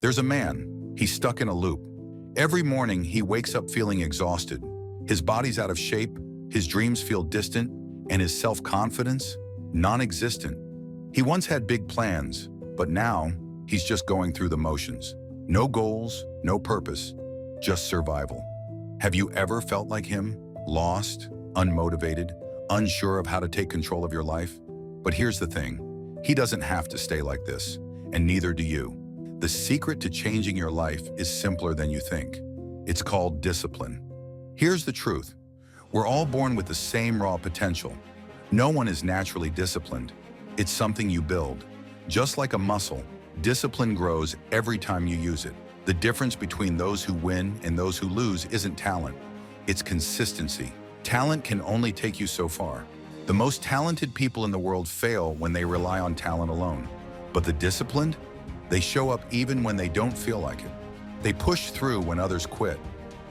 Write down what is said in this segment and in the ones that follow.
There's a man. He's stuck in a loop. Every morning, he wakes up feeling exhausted. His body's out of shape, his dreams feel distant, and his self-confidence, non-existent. He once had big plans, but now he's just going through the motions. No goals, no purpose, just survival. Have you ever felt like him? Lost, unmotivated, unsure of how to take control of your life? But here's the thing, he doesn't have to stay like this, and neither do you. The secret to changing your life is simpler than you think. It's called discipline. Here's the truth. We're all born with the same raw potential. No one is naturally disciplined. It's something you build. Just like a muscle, discipline grows every time you use it. The difference between those who win and those who lose isn't talent. It's consistency. Talent can only take you so far. The most talented people in the world fail when they rely on talent alone. But the disciplined, they show up even when they don't feel like it. They push through when others quit.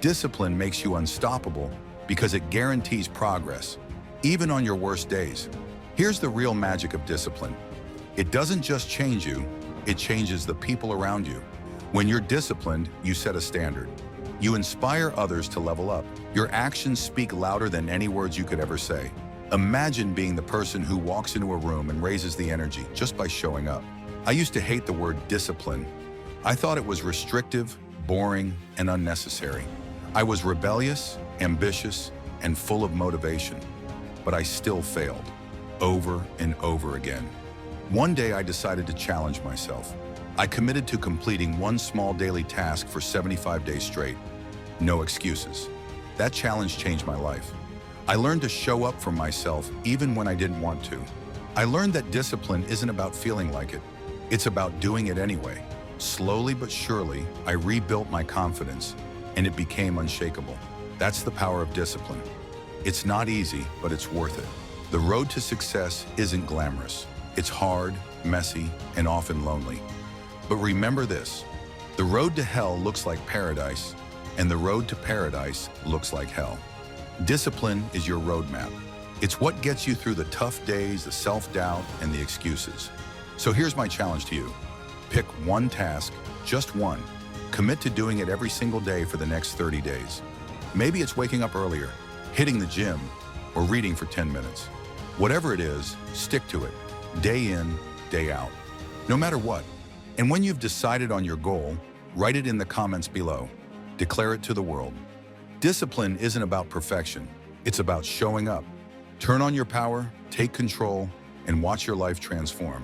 Discipline makes you unstoppable because it guarantees progress, even on your worst days. Here's the real magic of discipline. It doesn't just change you, it changes the people around you. When you're disciplined, you set a standard. You inspire others to level up. Your actions speak louder than any words you could ever say. Imagine being the person who walks into a room and raises the energy just by showing up. I used to hate the word discipline. I thought it was restrictive, boring, and unnecessary. I was rebellious, ambitious, and full of motivation. But I still failed, over and over again. One day I decided to challenge myself. I committed to completing one small daily task for 75 days straight. No excuses. That challenge changed my life. I learned to show up for myself even when I didn't want to. I learned that discipline isn't about feeling like it. It's about doing it anyway. Slowly but surely, I rebuilt my confidence, and it became unshakable. That's the power of discipline. It's not easy, but it's worth it. The road to success isn't glamorous. It's hard, messy, and often lonely. But remember this, the road to hell looks like paradise, and the road to paradise looks like hell. Discipline is your roadmap. It's what gets you through the tough days, the self-doubt, and the excuses. So here's my challenge to you. Pick one task, just one. Commit to doing it every single day for the next 30 days. Maybe it's waking up earlier, hitting the gym, or reading for 10 minutes. Whatever it is, stick to it, day in, day out, no matter what. And when you've decided on your goal, write it in the comments below. Declare it to the world. Discipline isn't about perfection. It's about showing up. Turn on your power, take control, and watch your life transform.